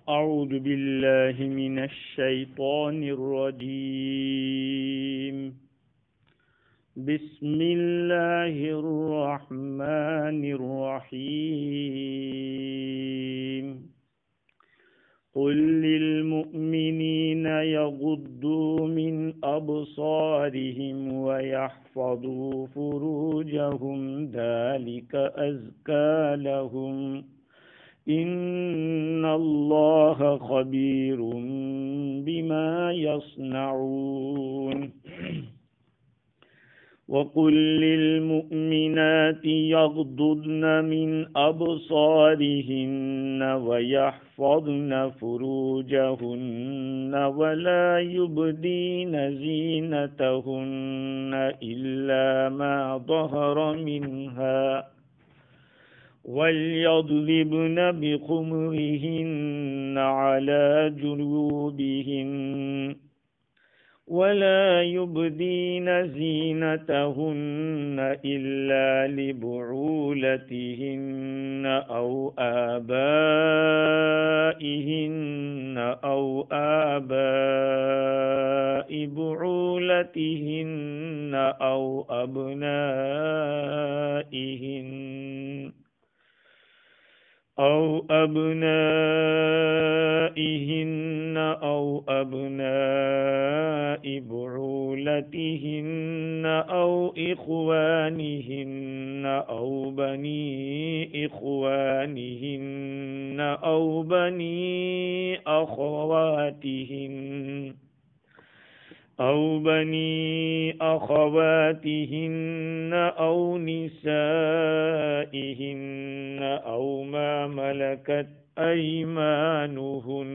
أعوذ بالله من الشيطان الرجيم بسم الله الرحمن الرحيم قل للمؤمنين يغضوا من أبصارهم ويحفظوا فروجهم ذلك أزكى لهم إن الله خبير بما يصنعون وقل للمؤمنات يغضضن من أبصارهن ويحفظن فروجهن ولا يبدين زينتهن إلا ما ظهر منها وَلْيَضْرِبْنَ بِخُمُرِهِنَّ عَلَى جُيُوبِهِنَّ وَلَا يُبْدِينَ زِينَتَهُنَّ إِلَّا لِبُعُولَتِهِنَّ أَوْ آبَائِهِنَّ أَوْ آبَاءِ بُعُولَتِهِنَّ أَوْ أبنائهن أو أبناء بعولتهن أو إخوانهن أو بني إخوانهن أو بني أخواتهن أو نسائهن أو ما ملكت أيمانهن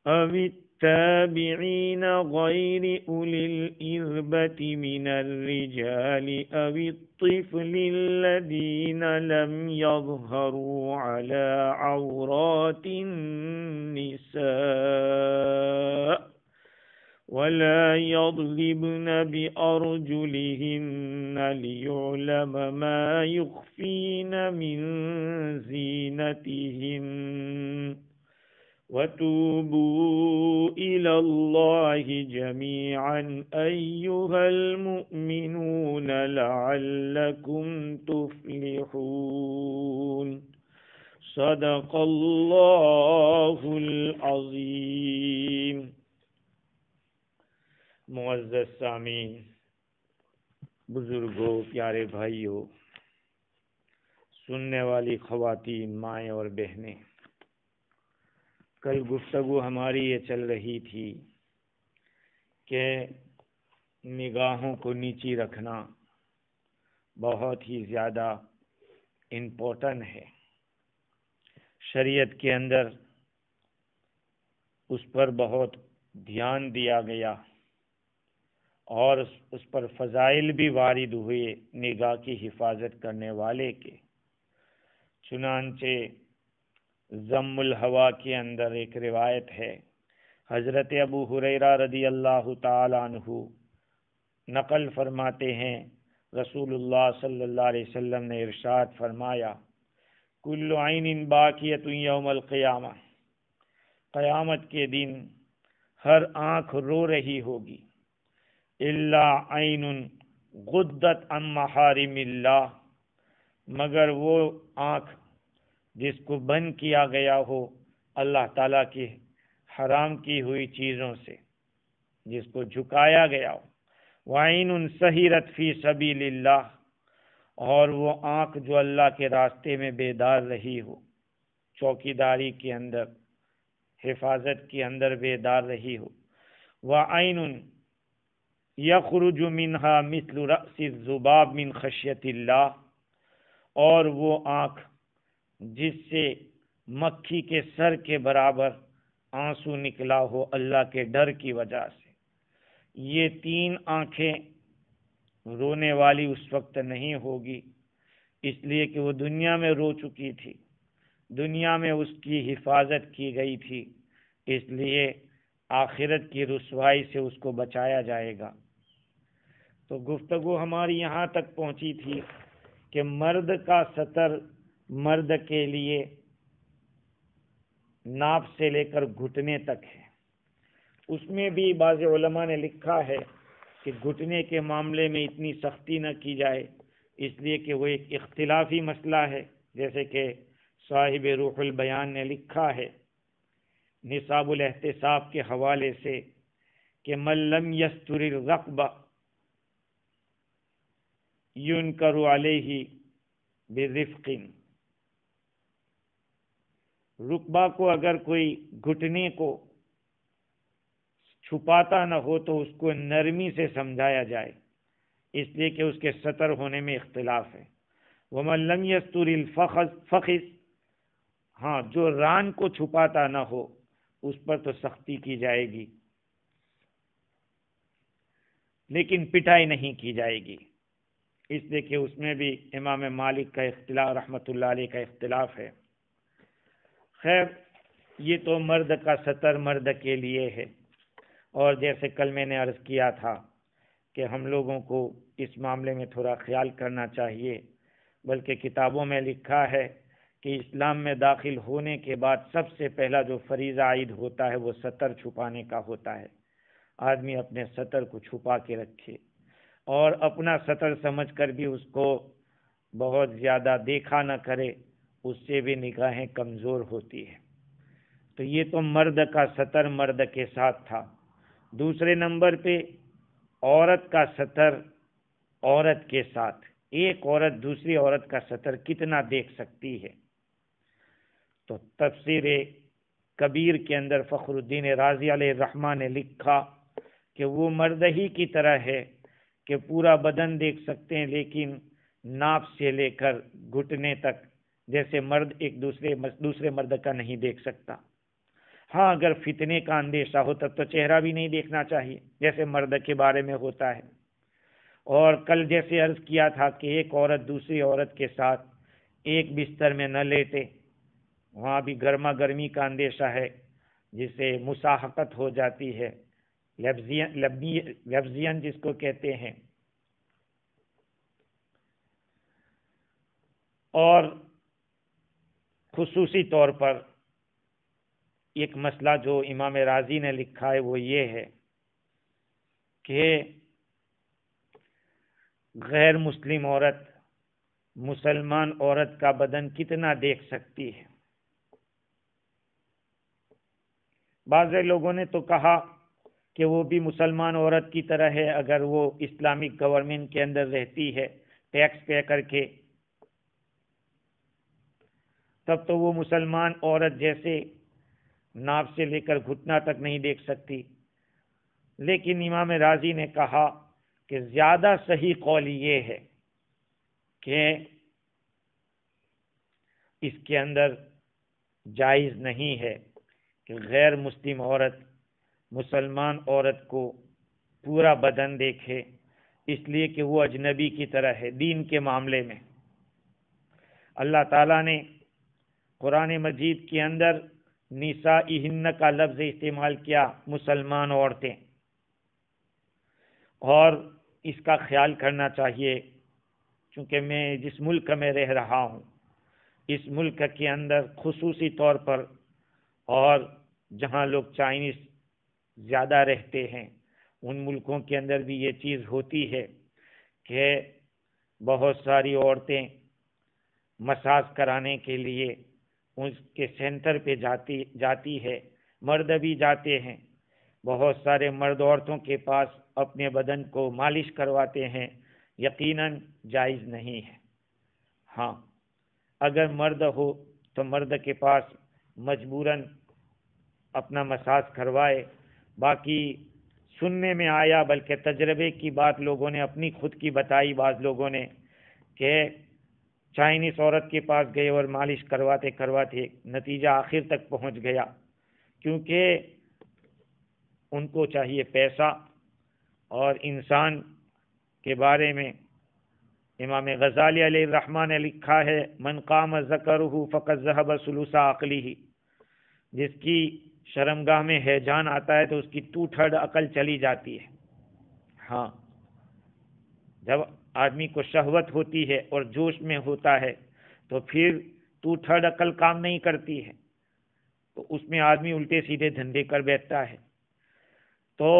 أو التابعين غير أولي الإربة من الرجال أو الطفل الذين لم يظهروا على عورات النساء ولا يضربن بأرجلهن ليعلم ما يخفين من زينتهن وتوبوا إلى الله جميعا أيها المؤمنون لعلكم تفلحون صدق الله العظيم۔ معزز سامعین، بزرگوں، پیارے بھائیوں، سننے والی خواتین، مائیں اور بہنیں، کل گفتگو ہماری یہ چل رہی تھی کہ نگاہوں کو نیچی رکھنا بہت ہی زیادہ امپورٹنٹ ہے۔ شریعت کے اندر اس پر بہت دھیان دیا گیا اور اس پر فضائل بھی وارد ہوئے نگاہ کی حفاظت کرنے والے کے۔ چنانچہ ضم الہوا کے اندر ایک روایت ہے، حضرت ابو ہریرہ رضی اللہ تعالی عنہ نقل فرماتے ہیں، رسول اللہ صلی اللہ علیہ وسلم نے ارشاد فرمایا، کل عین باکیۃ یوم القیامہ، قیامت کے دن ہر آنکھ رو رہی ہوگی، الا عین غدت عن محارم اللہ، مگر وہ آنکھ جس کو بند کیا گیا ہو اللہ تعالیٰ کی حرام کی ہوئی چیزوں سے، جس کو جھکایا گیا ہو، وعین سہرت فی سبیل اللہ، اور وہ آنکھ جو اللہ کے راستے میں بیدار رہی ہو، چوکیداری کے اندر، حفاظت کے اندر بیدار رہی ہو، وعین یخرج منہا مثل رأس الذباب من خشیت اللہ، اور وہ آنکھ جس سے مکھی کے سر کے برابر آنسو نکلا ہو اللہ کے ڈر کی وجہ سے۔ یہ تین آنکھیں رونے والی اس وقت نہیں ہوگی، اس لیے کہ وہ دنیا میں رو چکی تھی، دنیا میں اس کی حفاظت کی گئی تھی، اس لیے آخرت کی رسوائی سے اس کو بچایا جائے گا۔ تو گفتگو ہماری یہاں تک پہنچی تھی کہ مرد کا ستر مرد کے لیے ناف سے لے کر گھٹنے تک ہے۔ اس میں بھی بعض علماء نے لکھا ہے کہ گھٹنے کے معاملے میں اتنی سختی نہ کی جائے، اس لیے کہ وہ ایک اختلافی مسئلہ ہے، جیسے کہ صاحب روح البیان نے لکھا ہے نصاب الاحتساب کے حوالے سے کہ من لم یستر الرقبہ ینکر علیہ برفق، رقبہ کو اگر کوئی گھٹنے کو چھپاتا نہ ہو تو اس کو نرمی سے سمجھایا جائے، اس لیے کہ اس کے سطر ہونے میں اختلاف ہے۔ ومن لم یستر الفخذ، ہاں جو ران کو چھپاتا نہ ہو اس پر تو سختی کی جائے گی، لیکن پٹائی نہیں کی جائے گی، اس لیے کہ اس میں بھی امام مالک کا اختلاف رحمۃ اللہ علیہ کا اختلاف ہے۔ خیر، یہ تو مرد کا سطر مرد کے لیے ہے، اور جیسے کل میں نے عرض کیا تھا کہ ہم لوگوں کو اس معاملے میں تھوڑا خیال کرنا چاہیے، بلکہ کتابوں میں لکھا ہے کہ اسلام میں داخل ہونے کے بعد سب سے پہلا جو فریضہ عائد ہوتا ہے وہ سطر چھپانے کا ہوتا ہے۔ آدمی اپنے سطر کو چھپا کے رکھے، اور اپنا سطر سمجھ کر بھی اس کو بہت زیادہ دیکھا نہ کرے، اس سے بھی نگاہیں کمزور ہوتی ہے۔ تو یہ تو مرد کا سطر مرد کے ساتھ تھا۔ دوسرے نمبر پہ عورت کا سطر عورت کے ساتھ، ایک عورت دوسری عورت کا سطر کتنا دیکھ سکتی ہے؟ تو تفسیر کبیر کے اندر فخر الدین رازی علیہ الرحمہ نے لکھا کہ وہ مرد ہی کی طرح ہے کہ پورا بدن دیکھ سکتے ہیں، لیکن ناف سے لے کر گھٹنے تک جیسے مرد ایک دوسرے مرد کا نہیں دیکھ سکتا۔ ہاں اگر فتنے کا اندیشہ ہو تب تو چہرہ بھی نہیں دیکھنا چاہیے، جیسے مرد کے بارے میں ہوتا ہے۔ اور کل جیسے عرض کیا تھا کہ ایک عورت دوسری عورت کے ساتھ ایک بستر میں نہ لیٹے، وہاں بھی گرما گرمی کا اندیشہ ہے، جسے مساحقت ہو جاتی ہے، لفظین جس کو کہتے ہیں۔ اور خصوصی طور پر ایک مسئلہ جو امام رازی نے لکھا ہے وہ یہ ہے کہ غیر مسلم عورت مسلمان عورت کا بدن کتنا دیکھ سکتی ہے؟ بعض لوگوں نے تو کہا کہ وہ بھی مسلمان عورت کی طرح ہے، اگر وہ اسلامک گورنمنٹ کے اندر رہتی ہے ٹیکس پے کر کے، تب تو وہ مسلمان عورت جیسے ناف سے لے کر گھٹنا تک نہیں دیکھ سکتی۔ لیکن امام رازی نے کہا کہ زیادہ صحیح قول یہ ہے کہ اس کے اندر جائز نہیں ہے کہ غیر مسلم عورت مسلمان عورت کو پورا بدن دیکھے، اس لیے کہ وہ اجنبی کی طرح ہے دین کے معاملے میں۔ اللہ تعالیٰ نے قرآن مجید کے اندر نسائہن کا لفظ استعمال کیا، مسلمان عورتیں، اور اس کا خیال کرنا چاہیے، چونکہ میں جس ملک میں رہ رہا ہوں اس ملک کے اندر خصوصی طور پر، اور جہاں لوگ چائنیز زیادہ رہتے ہیں ان ملکوں کے اندر بھی یہ چیز ہوتی ہے کہ بہت ساری عورتیں مساج کرانے کے لیے اس کے سینٹر پہ جاتی ہے، مرد بھی جاتے ہیں، بہت سارے مرد عورتوں کے پاس اپنے بدن کو مالش کرواتے ہیں، یقیناً جائز نہیں ہے۔ ہاں اگر مرد ہو تو مرد کے پاس مجبوراً اپنا مساج کروائے۔ باقی سننے میں آیا، بلکہ تجربے کی بات لوگوں نے اپنی خود کی بتائی، بعض لوگوں نے، کہ چائنیز عورت کے پاس گئے اور مالش کرواتے کرواتے نتیجہ آخر تک پہنچ گیا، کیونکہ ان کو چاہیے پیسہ، اور انسان کے بارے میں امام غزالی علیہ الرحمہ نے لکھا ہے من قام ذکرہ فقد ذہب ثلث عقلہ، جس کی شرمگاہ میں ہیجان آتا ہے تو اس کی 2/3 عقل چلی جاتی ہے۔ ہاں جب آدمی کو شہوت ہوتی ہے اور جوش میں ہوتا ہے تو پھر 2/3 عقل کام نہیں کرتی ہے۔ تو اس میں آدمی الٹے سیدھے دھندے کر بیٹھتا ہے۔ تو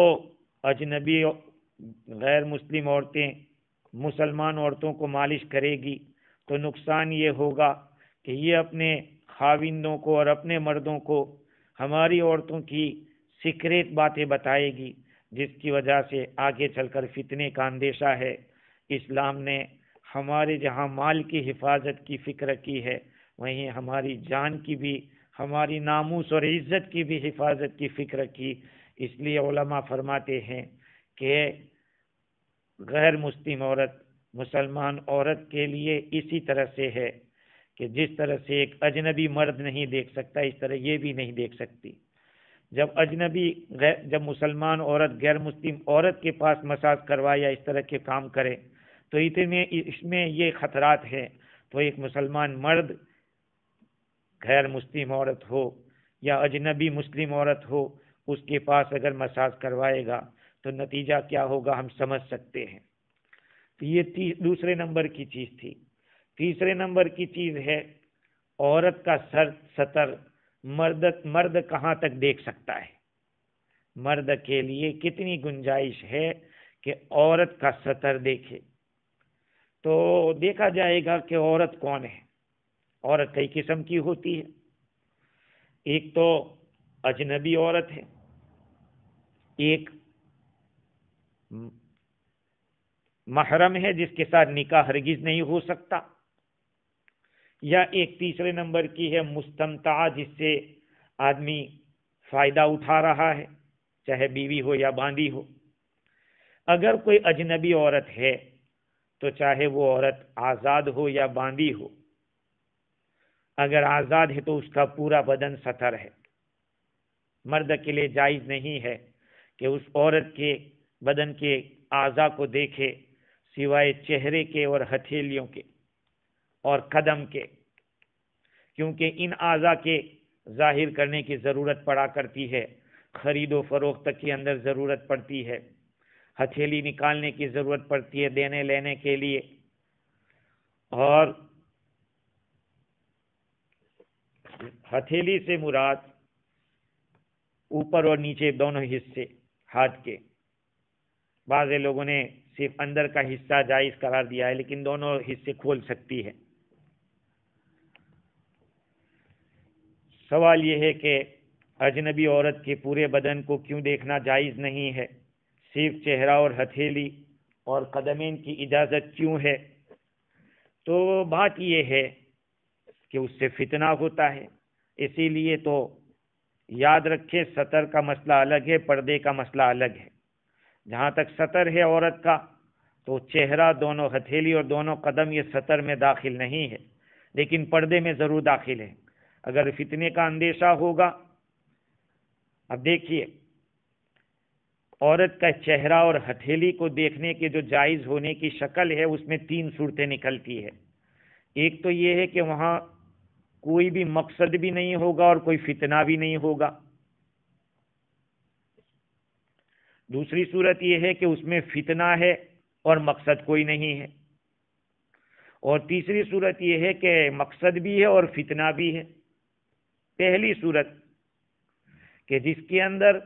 اجنبی غیر مسلم عورتیں مسلمان عورتوں کو مالش کرے گی تو نقصان یہ ہوگا کہ یہ اپنے خاوندوں کو اور اپنے مردوں کو ہماری عورتوں کی سیکریٹ باتیں بتائے گی، جس کی وجہ سے آگے چل کر فتنے کا اندیشہ ہے۔ اسلام نے ہمارے جہاں مال کی حفاظت کی فکر کی ہے، وہیں ہماری جان کی بھی، ہماری ناموس اور عزت کی بھی حفاظت کی فکر کی۔ اس لیے علماء فرماتے ہیں کہ غیر مسلم عورت مسلمان عورت کے لیے اسی طرح سے ہے کہ جس طرح سے ایک اجنبی مرد نہیں دیکھ سکتا، اس طرح یہ بھی نہیں دیکھ سکتی۔ جب مسلمان عورت غیر مسلم عورت کے پاس مساج کروائے یا اس طرح کے کام کرے تو اس میں یہ خطرات ہیں، تو ایک مسلمان مرد غیر مسلم عورت ہو یا اجنبی مسلم عورت ہو، اس کے پاس اگر مساج کروائے گا تو نتیجہ کیا ہوگا ہم سمجھ سکتے ہیں۔ تو یہ دوسرے نمبر کی چیز تھی۔ تیسرے نمبر کی چیز ہے عورت کا سطر مرد کہاں تک دیکھ سکتا ہے، مرد کے لیے کتنی گنجائش ہے کہ عورت کا سطر دیکھے۔ تو دیکھا جائے گا کہ عورت کون ہے۔ عورت کئی قسم کی ہوتی ہے، ایک تو اجنبی عورت ہے، ایک محرم ہے جس کے ساتھ نکاح ہرگز نہیں ہو سکتا، یا ایک تیسرے نمبر کی ہے مستمتع، جس سے آدمی فائدہ اٹھا رہا ہے، چاہے بیوی ہو یا باندی ہو۔ اگر کوئی اجنبی عورت ہے تو چاہے وہ عورت آزاد ہو یا باندی ہو، اگر آزاد ہے تو اس کا پورا بدن ستر ہے۔ مرد کے لیے جائز نہیں ہے کہ اس عورت کے بدن کے اعضاء کو دیکھے سوائے چہرے کے اور ہتھیلیوں کے اور قدم کے، کیونکہ ان اعضاء کے ظاہر کرنے کی ضرورت پڑا کرتی ہے، خرید و فروخت کے اندر ضرورت پڑتی ہے، ہتھیلی نکالنے کی ضرورت پڑتی ہے دینے لینے کے لیے، اور ہتھیلی سے مراد اوپر اور نیچے دونوں حصے ہاتھ کے۔ بعض لوگوں نے صرف اندر کا حصہ جائز قرار دیا ہے، لیکن دونوں حصے کھول سکتی ہے۔ سوال یہ ہے کہ اجنبی عورت کے پورے بدن کو کیوں دیکھنا جائز نہیں ہے، صرف چہرہ اور ہتھیلی اور قدمین کی اجازت کیوں ہے؟ تو بات یہ ہے کہ اس سے فتنہ ہوتا ہے، اسی لیے تو یاد رکھے سطر کا مسئلہ الگ ہے، پردے کا مسئلہ الگ ہے۔ جہاں تک سطر ہے عورت کا تو چہرہ، دونوں ہتھیلی اور دونوں قدم یہ سطر میں داخل نہیں ہے، لیکن پردے میں ضرور داخل ہے۔ اگر فتنے کا اندیشہ ہوگا، اب دیکھیے عورت کا چہرہ اور ہتھیلی کو دیکھنے کے جو جائز ہونے کی شکل ہے اس میں 3 صورتیں نکلتی ہے۔ ایک تو یہ ہے کہ وہاں کوئی بھی مقصد بھی نہیں ہوگا اور کوئی فتنہ بھی نہیں ہوگا۔ دوسری صورت یہ ہے کہ اس میں فتنہ ہے اور مقصد کوئی نہیں ہے، اور تیسری صورت یہ ہے کہ مقصد بھی ہے اور فتنہ بھی ہے۔ پہلی صورت کہ جس کے اندر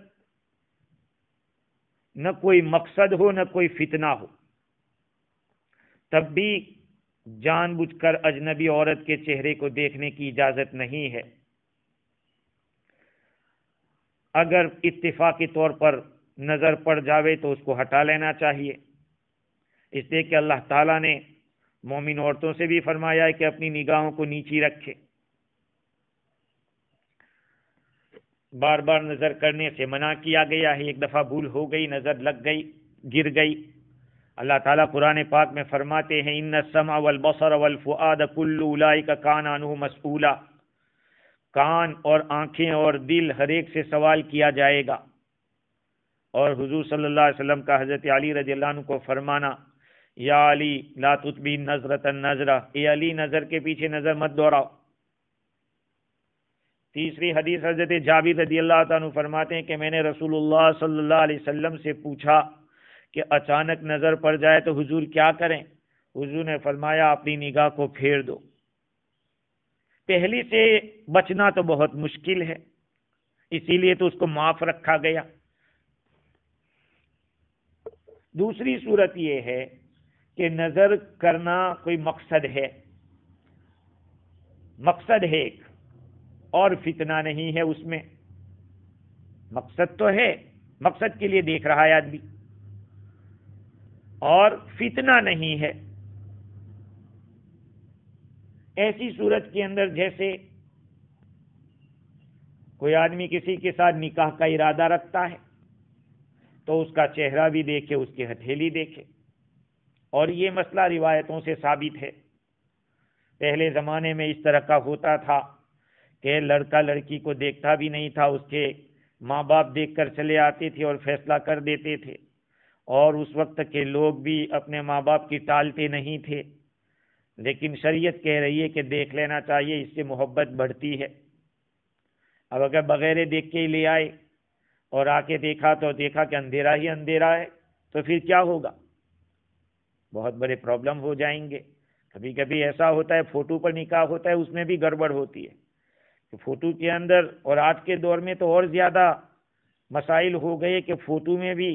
نہ کوئی مقصد ہو نہ کوئی فتنہ ہو، تب بھی جان بوجھ کر اجنبی عورت کے چہرے کو دیکھنے کی اجازت نہیں ہے۔ اگر اتفاقی طور پر نظر پڑ جاوے تو اس کو ہٹا لینا چاہیے، اس لیے کہ اللہ تعالیٰ نے مومن عورتوں سے بھی فرمایا ہے کہ اپنی نگاہوں کو نیچی رکھے۔ بار بار نظر کرنے سے منع کیا گیا ہے، ایک دفعہ بھول ہو گئی، نظر لگ گئی، گر گئی، اللہ تعالیٰ قرآن پاک میں فرماتے ہیں ان السمع والبصر والفؤاد کل اولئک کان عنہ مسئولا، کان اور آنکھیں اور دل ہر ایک سے سوال کیا جائے گا۔ اور حضور صلی اللہ علیہ وسلم کا حضرت علی رضی اللہ عنہ کو فرمانا یا علی لا تتبع نظرۃ النظرہ، اے علی نظر کے پیچھے نظر مت دوڑاؤ۔ تیسری حدیث حضرت جابر رضی اللہ عنہ فرماتے ہیں کہ میں نے رسول اللہ صلی اللہ علیہ وسلم سے پوچھا کہ اچانک نظر پڑ جائے تو حضور کیا کریں؟ حضور نے فرمایا اپنی نگاہ کو پھیر دو۔ پہلی سے بچنا تو بہت مشکل ہے، اسی لیے تو اس کو معاف رکھا گیا۔ دوسری صورت یہ ہے کہ نظر کرنا کوئی مقصد ہے، مقصد ہے ایک اور فتنہ نہیں ہے اس میں۔ مقصد تو ہے، مقصد کے لیے دیکھ رہا ہے آدمی، اور فتنہ نہیں ہے۔ ایسی صورت کے اندر جیسے کوئی آدمی کسی کے ساتھ نکاح کا ارادہ رکھتا ہے تو اس کا چہرہ بھی دیکھے، اس کی ہتھیلی دیکھے، اور یہ مسئلہ روایتوں سے ثابت ہے۔ پہلے زمانے میں اس طرح کا ہوتا تھا کہ لڑکا لڑکی کو دیکھتا بھی نہیں تھا، اس کے ماں باپ دیکھ کر چلے آتے تھے اور فیصلہ کر دیتے تھے، اور اس وقت کے لوگ بھی اپنے ماں باپ کی ٹالتے نہیں تھے، لیکن شریعت کہہ رہی ہے کہ دیکھ لینا چاہیے، اس سے محبت بڑھتی ہے۔ اب اگر بغیر دیکھ کے ہی لے آئے اور آ کے دیکھا تو دیکھا کہ اندھیرا ہی اندھیرا ہے، تو پھر کیا ہوگا؟ بہت بڑے پرابلم ہو جائیں گے۔ کبھی کبھی ایسا ہوتا ہے فوٹو پر نکاح ہوتا ہے، اس میں بھی گڑبڑ ہوتی ہے کہ فوٹو کے اندر، اور آج کے دور میں تو اور زیادہ مسائل ہو گئے کہ فوٹو میں بھی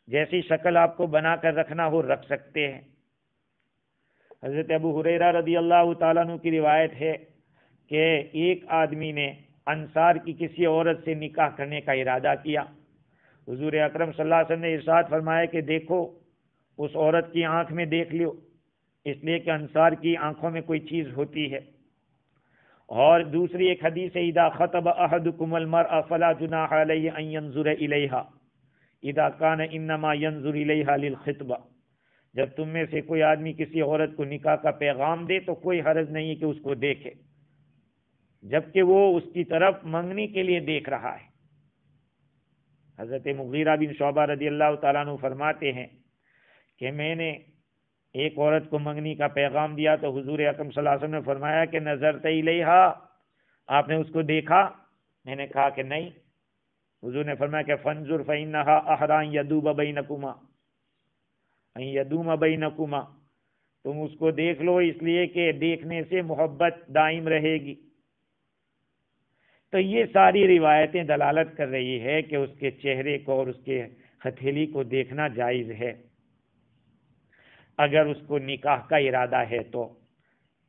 جیسی شکل آپ کو بنا کر رکھنا ہو رکھ سکتے ہیں۔ حضرت ابو ہریرہ رضی اللہ تعالیٰ عنہ کی روایت ہے کہ ایک آدمی نے انصار کی کسی عورت سے نکاح کرنے کا ارادہ کیا۔ حضور اکرم صلی اللہ علیہ وسلم نے ارشاد فرمایا کہ دیکھو اس عورت کی آنکھ میں دیکھ لیو، اس لیے کہ انصار کی آنکھوں میں کوئی چیز ہوتی ہے۔ اور دوسری ایک حدیث ہے، اذا خطب احدکم المرأة فلا جناح علیہ ان ينظر الیہا اذا کان انما ينظر الیہا للخطبہ، جب تم میں سے کوئی آدمی کسی عورت کو نکاح کا پیغام دے تو کوئی حرج نہیں ہے کہ اس کو دیکھے، جبکہ وہ اس کی طرف منگنی کے لیے دیکھ رہا ہے۔ حضرت مغیرہ بن شعبہ رضی اللہ تعالیٰ عنہ فرماتے ہیں کہ میں نے ایک عورت کو منگنی کا پیغام دیا تو حضور اکرم صلی اللہ علیہ وسلم نے فرمایا کہ نظرت الیہا، آپ نے اس کو دیکھا؟ میں نے کہا کہ نہیں۔ حضور نے فرمایا کہ فانظر فانھا احری ان یدوب بینکما، ان یدوم بینکما، تم اس کو دیکھ لو، اس لیے کہ دیکھنے سے محبت دائم رہے گی۔ تو یہ ساری روایتیں دلالت کر رہی ہے کہ اس کے چہرے کو اور اس کے ہتھیلی کو دیکھنا جائز ہے اگر اس کو نکاح کا ارادہ ہے تو۔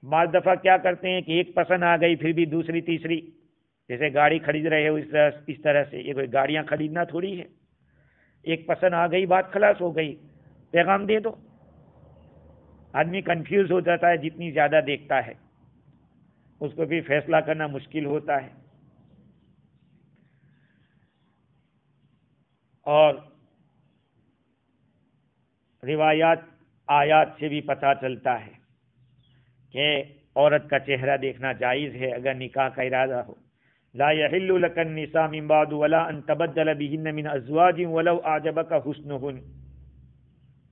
بعض دفعہ کیا کرتے ہیں کہ ایک پسند آ گئی پھر بھی دوسری تیسری، جیسے گاڑی خرید رہے ہو اس طرح سے، یہ کوئی گاڑیاں خریدنا تھوڑی ہے، ایک پسند آ گئی بات خلاص ہو گئی، پیغام دے دو۔ آدمی کنفیوز ہو جاتا ہے جتنی زیادہ دیکھتا ہے، اس کو بھی فیصلہ کرنا مشکل ہوتا ہے۔ اور روایات آیات سے بھی پتہ چلتا ہے کہ عورت کا چہرہ دیکھنا جائز ہے اگر نکاح کا ارادہ ہو۔ لا يحل لك النساء من بعد ولا ان تبدل بهن من ازواج ولو اعجبك حسنهن،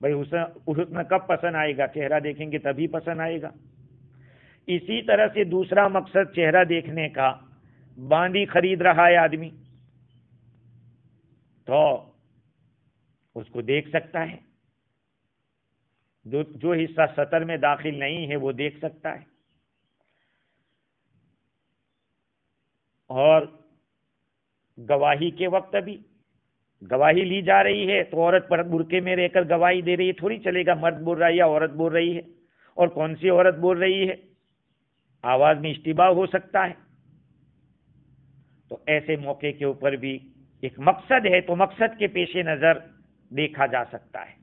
بھئی حسن کب پسند آئے گا؟ چہرہ دیکھیں گے تبھی پسند آئے گا۔ اسی طرح سے دوسرا مقصد چہرہ دیکھنے کا، باندی خرید رہا ہے آدمی تو اس کو دیکھ سکتا ہے، جو حصہ سطر میں داخل نہیں ہے وہ دیکھ سکتا ہے۔ اور گواہی کے وقت بھی گواہی لی جا رہی ہے تو عورت پر برقعے میں رہ کر گواہی دے رہی ہے، تھوڑی چلے گا مرد بول رہا ہے یا عورت بول رہی ہے، اور کون سی عورت بول رہی ہے، آواز میں اشتباہ ہو سکتا ہے۔ تو ایسے موقع کے اوپر بھی ایک مقصد ہے تو مقصد کے پیش نظر دیکھا جا سکتا ہے۔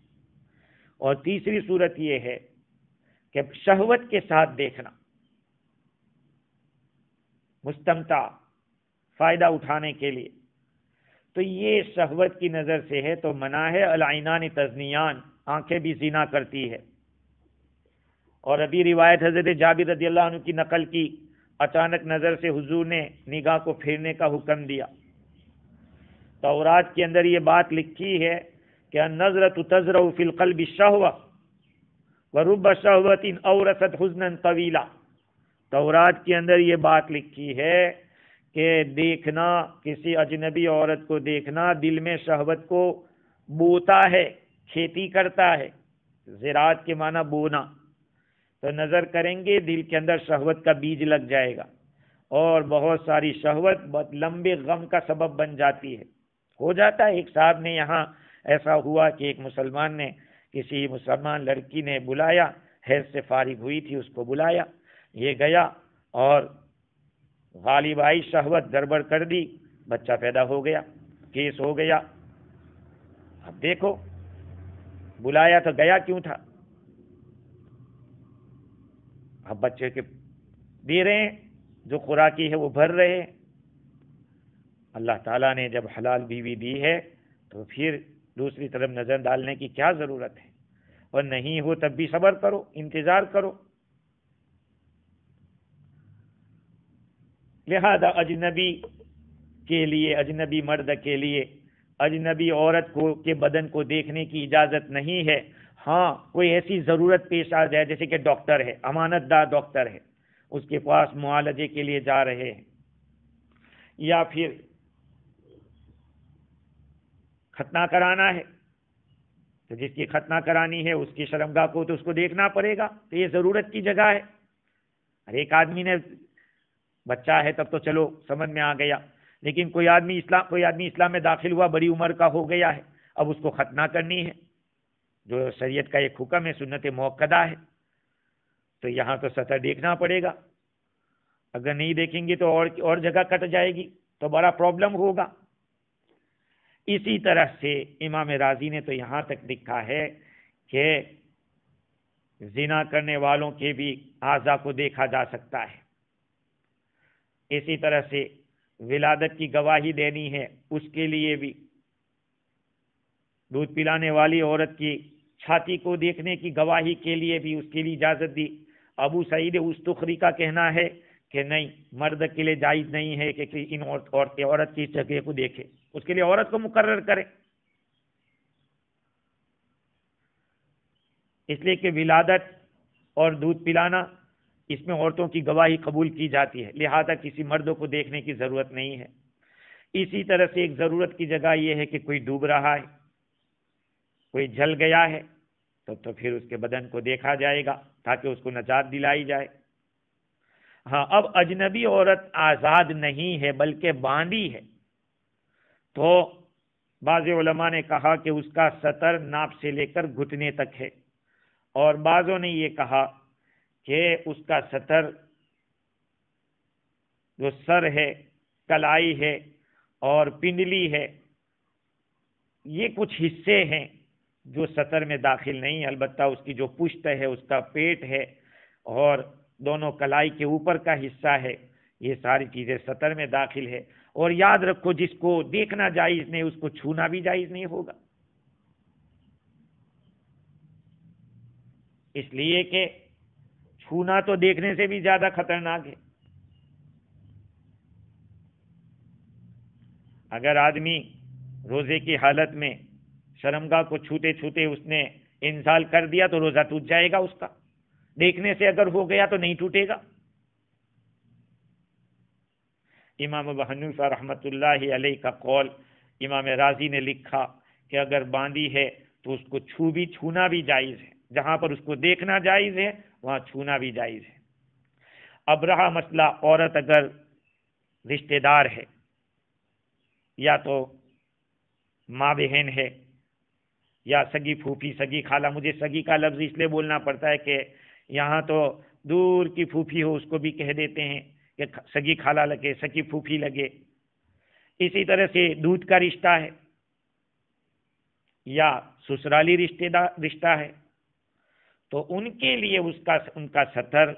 اور تیسری صورت یہ ہے کہ شہوت کے ساتھ دیکھنا، مستمتع، فائدہ اٹھانے کے لیے، تو یہ شہوت کی نظر سے ہے تو منع ہے۔ العینان تزنیان، آنکھیں بھی زنا کرتی ہے۔ اور ابھی روایت حضرت جابر رضی اللہ عنہ کی نقل کی، اچانک نظر سے حضور نے نگاہ کو پھیرنے کا حکم دیا۔ تورات کے اندر یہ بات لکھی ہے کہ النظرۃ تزرع فی القلب الشہوہ ورب شہوۃ اورثت حزنا طویلا، تورات کے اندر یہ بات لکھی ہے کہ دیکھنا، کسی اجنبی عورت کو دیکھنا دل میں شہوت کو بوتا ہے، کھیتی کرتا ہے، زراعت کے معنی بونا، تو نظر کریں گے دل کے اندر شہوت کا بیج لگ جائے گا، اور بہت ساری شہوت بہت لمبے غم کا سبب بن جاتی ہے. ہو جاتا ہے. ایک صاحب نے یہاں ایسا ہوا کہ ایک مسلمان نے کسی مسلمان لڑکی نے بلایا، حیض سے فارغ ہوئی تھی، اس کو بلایا، یہ گیا اور غالب آئی شہوت، گڑبڑ کر دی، بچہ پیدا ہو گیا، کیس ہو گیا. اب دیکھو بلایا تو گیا کیوں تھا؟ اب بچے کے دے رہے ہیں، جو خوراکی ہے وہ بھر رہے ہیں. اللہ تعالیٰ نے جب حلال بیوی دی ہے تو پھر دوسری طرف نظر ڈالنے کی کیا ضرورت ہے؟ اور نہیں ہو تب بھی صبر کرو، انتظار کرو. لہذا اجنبی کے لیے، اجنبی مرد کے لیے اجنبی عورت کو کے بدن کو دیکھنے کی اجازت نہیں ہے. ہاں کوئی ایسی ضرورت پیش آ جائے، جیسے کہ ڈاکٹر ہے، امانت دار ڈاکٹر ہے، اس کے پاس معالجے کے لیے جا رہے ہیں، یا پھر ختنہ کرانا ہے، تو جس کی ختنہ کرانی ہے اس کی شرمگاہ کو تو اس کو دیکھنا پڑے گا. تو یہ ضرورت کی جگہ ہے. ہر ایک آدمی نے بچہ ہے تب تو چلو سمجھ میں آ گیا، لیکن کوئی آدمی اسلام میں داخل ہوا، بڑی عمر کا ہو گیا ہے، اب اس کو ختنہ کرنی ہے، جو شریعت کا ایک حکم ہے، سنت موقدہ ہے، تو یہاں تو سطح دیکھنا پڑے گا. اگر نہیں دیکھیں گے تو اور جگہ کٹ جائے گی تو بڑا پرابلم ہوگا. اسی طرح سے امام رازی نے تو یہاں تک لکھا ہے کہ زنا کرنے والوں کے بھی اعضاء کو دیکھا جا سکتا ہے. اسی طرح سے ولادت کی گواہی دینی ہے، اس کے لیے بھی دودھ پلانے والی عورت کی چھاتی کو دیکھنے کی گواہی کے لیے بھی اس کے لیے اجازت دی. ابو سعید استخری کا کہنا ہے کہ نہیں، مرد کے لیے جائز نہیں ہے کہ ان عورت کی جگہ کو دیکھے، اس کے لیے عورت کو مقرر کرے، اس لیے کہ ولادت اور دودھ پلانا اس میں عورتوں کی گواہی قبول کی جاتی ہے، لہذا کسی مرد کو دیکھنے کی ضرورت نہیں ہے. اسی طرح سے ایک ضرورت کی جگہ یہ ہے کہ کوئی ڈوب رہا ہے، کوئی جل گیا ہے، تو پھر اس کے بدن کو دیکھا جائے گا تاکہ اس کو نجات دلائی جائے. ہاں اب اجنبی عورت آزاد نہیں ہے بلکہ باندھی ہے، تو بعض علماء نے کہا کہ اس کا سطر ناپ سے لے کر گھٹنے تک ہے، اور بعضوں نے یہ کہا کہ اس کا سطر جو سر ہے، کلائی ہے اور پنڈلی ہے، یہ کچھ حصے ہیں جو سطر میں داخل نہیں، البتہ اس کی جو پشت ہے، اس کا پیٹ ہے اور دونوں کلائی کے اوپر کا حصہ ہے، یہ ساری چیزیں سطر میں داخل ہے. اور یاد رکھو جس کو دیکھنا جائز نہیں اس کو چھونا بھی جائز نہیں ہوگا، اس لیے کہ چھونا تو دیکھنے سے بھی زیادہ خطرناک ہے. اگر آدمی روزے کی حالت میں شرمگاہ کو چھوتے چھوتے اس نے انزال کر دیا تو روزہ ٹوٹ جائے گا اس کا. دیکھنے سے اگر ہو گیا تو نہیں ٹوٹے گا. امام ابو حنیفہ رحمۃ اللہ علیہ کا قول، امام رازی نے لکھا کہ اگر باندھی ہے تو اس کو چھونا بھی جائز ہے، جہاں پر اس کو دیکھنا جائز ہے وہاں چھونا بھی جائز ہے. اب رہا مسئلہ عورت اگر رشتہ دار ہے، یا تو ماں بہن ہے یا سگی پھوپھی سگی خالہ، مجھے سگی کا لفظ اس لیے بولنا پڑتا ہے کہ یہاں تو دور کی پھوپھی ہو اس کو بھی کہہ دیتے ہیں کہ سگی خالہ لگے، سگی پھوپھی لگے. اسی طرح سے دودھ کا رشتہ ہے یا سسرالی رشتہ ہے، تو ان کے لیے ان کا سطر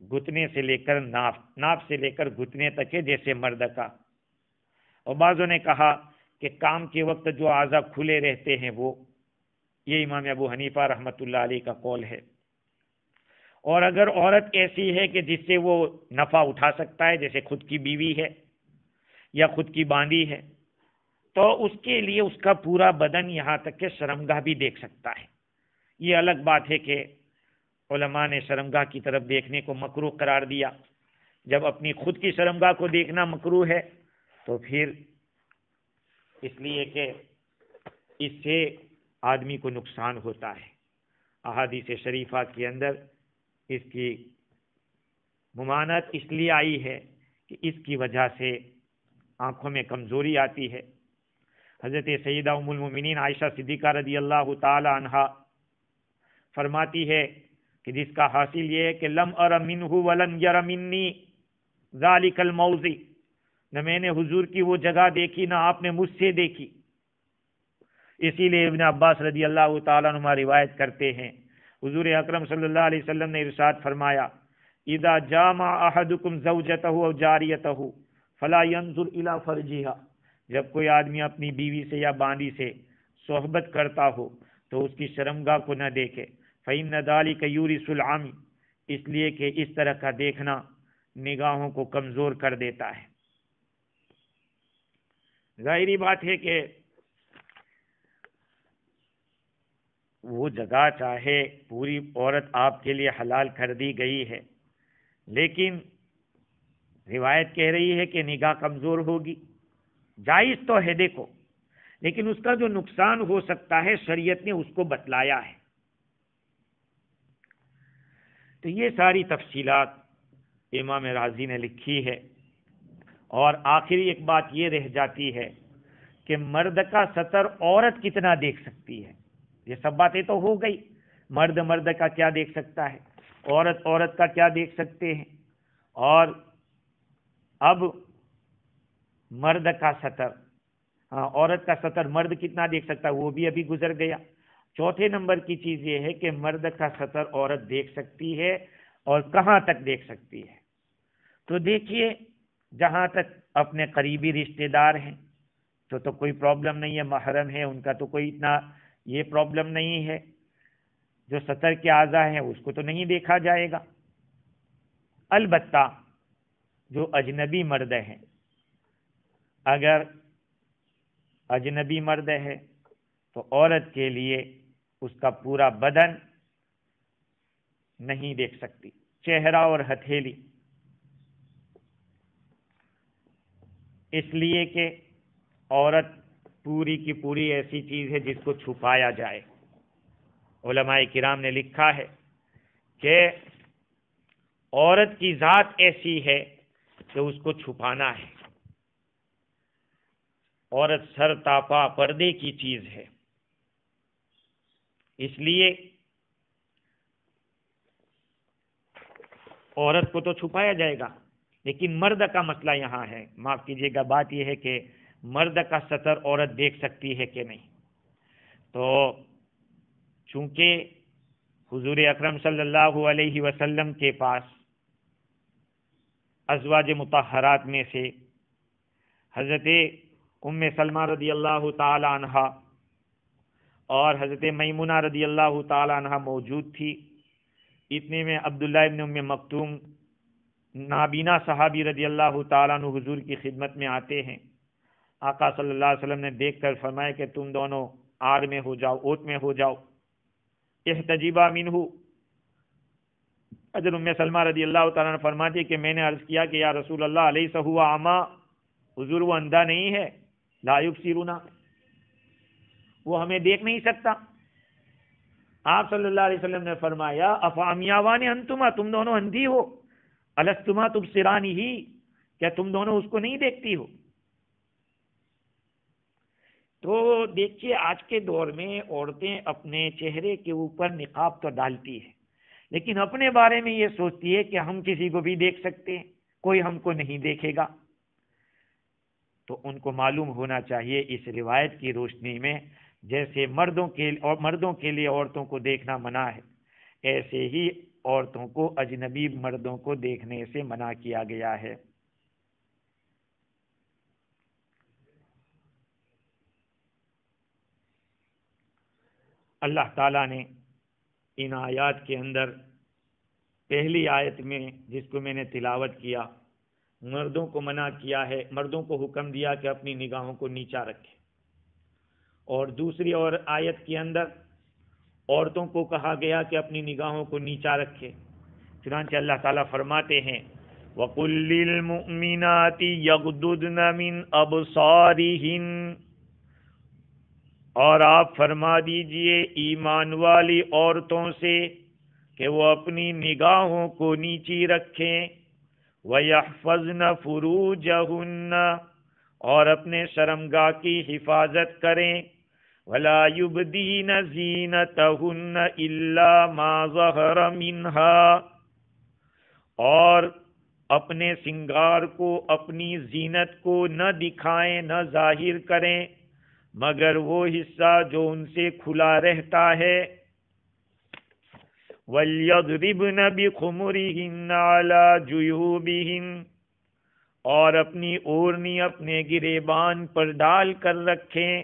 گھٹنے سے لے کر ناف سے لے کر گھٹنے تک ہے جیسے مرد کا. اور بعضوں نے کہا کہ کام کے وقت جو اعضاء کھلے رہتے ہیں وہ، یہ امام ابو حنیفہ رحمۃ اللہ علیہ کا قول ہے. اور اگر عورت ایسی ہے کہ جس سے وہ نفع اٹھا سکتا ہے، جیسے خود کی بیوی ہے یا خود کی باندھی ہے، تو اس کے لیے اس کا پورا بدن یہاں تک کہ شرمگاہ بھی دیکھ سکتا ہے. یہ الگ بات ہے کہ علماء نے شرمگاہ کی طرف دیکھنے کو مکروہ قرار دیا. جب اپنی خود کی شرمگاہ کو دیکھنا مکروہ ہے تو پھر اس لیے کہ اس سے آدمی کو نقصان ہوتا ہے. احادیث شریفہ کے اندر اس کی ممانعت اس لیے آئی ہے کہ اس کی وجہ سے آنکھوں میں کمزوری آتی ہے۔ حضرت سیدہ ام المومنین عائشہ صدیقہ رضی اللہ تعالی عنہا فرماتی ہے کہ جس کا حاصل یہ ہے کہ لم ار منہ ولم یر منی ذالک الموضع، نہ میں نے حضور کی وہ جگہ دیکھی نہ آپ نے مجھ سے دیکھی۔ اسی لیے ابن عباس رضی اللہ تعالیٰ عنہ روایت کرتے ہیں حضور اکرم صلی اللہ علیہ وسلم نے ارشاد فرمایا اذا جامع احدکم زوجته او جاریته فلا ينظر الى فرجها، جب کوئی آدمی اپنی بیوی سے یا باندی سے صحبت کرتا ہو تو اس کی شرمگاہ کو نہ دیکھے، فإن ذلك يورث العمی، اس لیے کہ اس طرح کا دیکھنا نگاہوں کو کمزور کر دیتا ہے۔ ظاہری بات ہے کہ وہ جگہ چاہے پوری عورت آپ کے لیے حلال کر دی گئی ہے، لیکن روایت کہہ رہی ہے کہ نگاہ کمزور ہوگی۔ جائز تو ہے دیکھو، لیکن اس کا جو نقصان ہو سکتا ہے شریعت نے اس کو بتلایا ہے۔ تو یہ ساری تفصیلات امام رازی نے لکھی ہے، اور آخری ایک بات یہ رہ جاتی ہے کہ مرد کا سطر عورت کتنا دیکھ سکتی ہے۔ یہ سب باتیں تو ہو گئی، مرد مرد کا کیا دیکھ سکتا ہے، عورت عورت کا کیا دیکھ سکتے ہیں، اور اب مرد کا سطر، عورت کا سطر مرد کتنا دیکھ سکتا ہے وہ بھی ابھی گزر گیا۔ چوتھے نمبر کی چیز یہ ہے کہ مرد کا سطر عورت دیکھ سکتی ہے اور کہاں تک دیکھ سکتی ہے۔ تو دیکھیے جہاں تک اپنے قریبی رشتہ دار ہیں تو کوئی پرابلم نہیں ہے، محرم ہے ان کا تو کوئی اتنا یہ پرابلم نہیں ہے، جو سطر کے اعضاء ہیں اس کو تو نہیں دیکھا جائے گا۔ البتہ جو اجنبی مرد ہیں، اگر اجنبی مرد ہے تو عورت کے لیے اس کا پورا بدن نہیں دیکھ سکتی، چہرہ اور ہتھیلی، اس لیے کہ عورت پوری کی پوری ایسی چیز ہے جس کو چھپایا جائے۔ علماء کرام نے لکھا ہے کہ عورت کی ذات ایسی ہے کہ اس کو چھپانا ہے۔ عورت سر تاپا پردے کی چیز ہے، اس لیے عورت کو تو چھپایا جائے گا، لیکن مرد کا مسئلہ یہاں ہے، معاف کیجیے گا، بات یہ ہے کہ مرد کا سطر عورت دیکھ سکتی ہے کہ نہیں۔ تو چونکہ حضور اکرم صلی اللہ علیہ وسلم کے پاس ازواج مطہرات میں سے حضرت ام سلمہ رضی اللہ تعالی عنہ اور حضرت میمونہ رضی اللہ تعالی عنہ موجود تھی۔ اتنے میں عبداللہ ابن ام مکتوم نابینا صحابی رضی اللہ تعالیٰ عنہ حضور کی خدمت میں آتے ہیں۔ آقا صلی اللہ علیہ وسلم نے دیکھ کر فرمایا کہ تم دونوں آڑ میں ہو جاؤ، اوٹ میں ہو جاؤ، احتجبا منہ۔ حضرت ام سلمہ رضی اللہ تعالیٰ عنہ فرماتی کہ میں نے عرض کیا کہ یا رسول اللہ علیہ هو اعمی، حضور وہ اندھا نہیں ہے، لا یبصرنا، وہ ہمیں دیکھ نہیں سکتا۔ آپ صلی اللہ علیہ وسلم نے فرمایا افعمیاوان انتما، تم دونوں اندھی ہو، الستما تبصرانی ہی، کیا تم دونوں اس کو نہیں دیکھتی ہو؟ تو دیکھیے آج کے دور میں عورتیں اپنے چہرے کے اوپر نقاب تو ڈالتی ہے، لیکن اپنے بارے میں یہ سوچتی ہے کہ ہم کسی کو بھی دیکھ سکتے ہیں، کوئی ہم کو نہیں دیکھے گا۔ تو ان کو معلوم ہونا چاہیے اس روایت کی روشنی میں جیسے مردوں کے لیے عورتوں کو دیکھنا منع ہے، ایسے ہی عورتوں کو اجنبی مردوں کو دیکھنے سے منع کیا گیا ہے۔ اللہ تعالیٰ نے ان آیات کے اندر پہلی آیت میں جس کو میں نے تلاوت کیا، مردوں کو منع کیا ہے، مردوں کو حکم دیا کہ اپنی نگاہوں کو نیچا رکھے، اور دوسری اور آیت کے اندر عورتوں کو کہا گیا کہ اپنی نگاہوں کو نیچا رکھے۔ چنانچہ اللہ تعالیٰ فرماتے ہیں وَقُلْ لِلْمُؤْمِنَاتِ يَغْضُضْنَ مِنْ أَبْصَارِهِنَّ، اور آپ فرما دیجئے ایمان والی عورتوں سے کہ وہ اپنی نگاہوں کو نیچی رکھیں، وَيَحْفَظْنَ فُرُوجَهُنَّ اور اپنے شرمگاہ کی حفاظت کریں، وَلَا يُبْدِينَ زِينَتَهُنَّ إِلَّا مَا ظَهَرَ مِنْهَا اور اپنے سنگار کو، اپنی زینت کو نہ دکھائیں، نہ ظاہر کریں مگر وہ حصہ جو ان سے کھلا رہتا ہے۔ وَلْيَضْرِبْنَ بِخُمُرِهِنَّ عَلَى جُيُوبِهِنَّ اور اپنی اوڑھنی اپنے گریبان پر ڈال کر رکھیں۔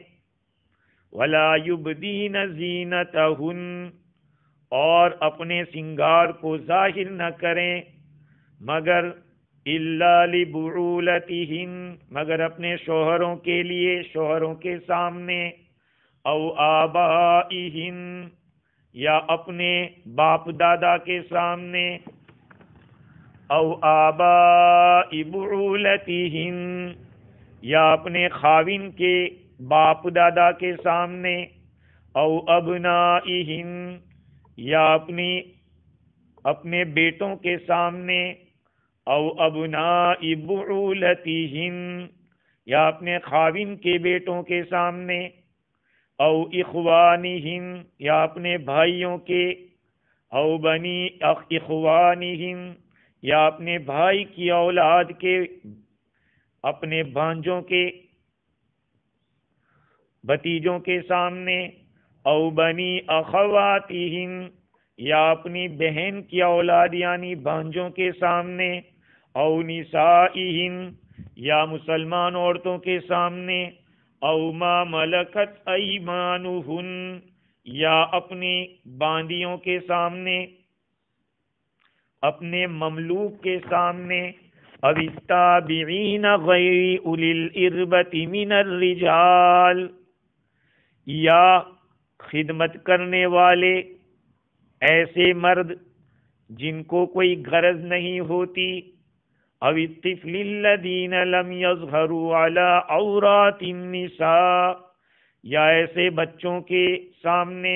وَلَا يُبْدِينَ زِينَتَهُنَّ اور اپنے سنگار کو ظاہر نہ کریں مگر إِلَّا لِبُعُولَتِهِنَّ مگر اپنے شوہروں کے لیے، شوہروں کے سامنے، او آبائِهِنَّ یا اپنے باپ دادا کے سامنے، او آباء بعولتہن یا اپنے خاوند کے باپ دادا کے سامنے، او ابنائہن یا اپنے بیٹوں کے سامنے، او ابناء بعولتہن یا اپنے خاوند کے بیٹوں کے سامنے، او اخوانہن یا اپنے بھائیوں کے، او بنی اخوانہن یا اپنے بھائی کی اولاد کے، اپنے بھانجوں کے، بھتیجوں کے سامنے، او بنی اخواتہن یا اپنی بہن کی اولاد یعنی بھانجوں کے سامنے، او نسائہن یا مسلمان عورتوں کے سامنے، او ما ملکت ایمانہن یا اپنی باندیوں کے سامنے، اپنے مملوک کے سامنے، او التابعین غیر اولی الاربۃ من الرجال یا خدمت کرنے والے ایسے مرد جن کو کوئی غرض نہیں ہوتی، او الطفل الذین لم یظہروا علی عورات النساء یا ایسے بچوں کے سامنے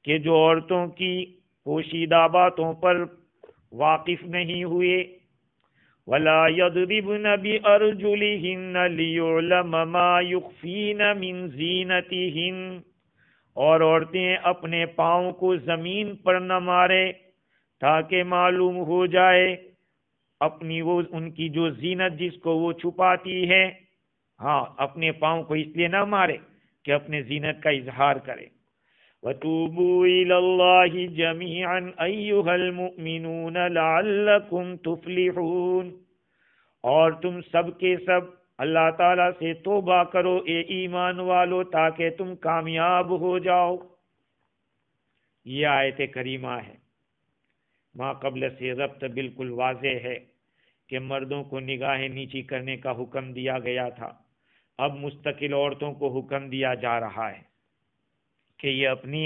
کہ جو عورتوں کی پوشیدہ باتوں پر واقف نہیں ہوئے۔ ولا یضربن بارجلہن لیعلم ما یخفین من زینتہن اور عورتیں اپنے پاؤں کو زمین پر نہ مارے تاکہ معلوم ہو جائے اپنی وہ ان کی جو زینت جس کو وہ چھپاتی ہے، ہاں اپنے پاؤں کو اس لیے نہ مارے کہ اپنے زینت کا اظہار کرے۔ وَتُوبُوا إِلَى اللَّهِ جَمِيعًا أَيُّهَا الْمُؤْمِنُونَ لَعَلَّكُمْ تُفْلِحُونَ اور تم سب کے سب اللہ تعالیٰ سے توبہ کرو اے ایمان والو تاکہ تم کامیاب ہو جاؤ۔ یہ آیت کریمہ ہے، ما قبل سے ربط بالکل واضح ہے کہ مردوں کو نگاہیں نیچی کرنے کا حکم دیا گیا تھا، اب مستقل عورتوں کو حکم دیا جا رہا ہے کہ یہ اپنی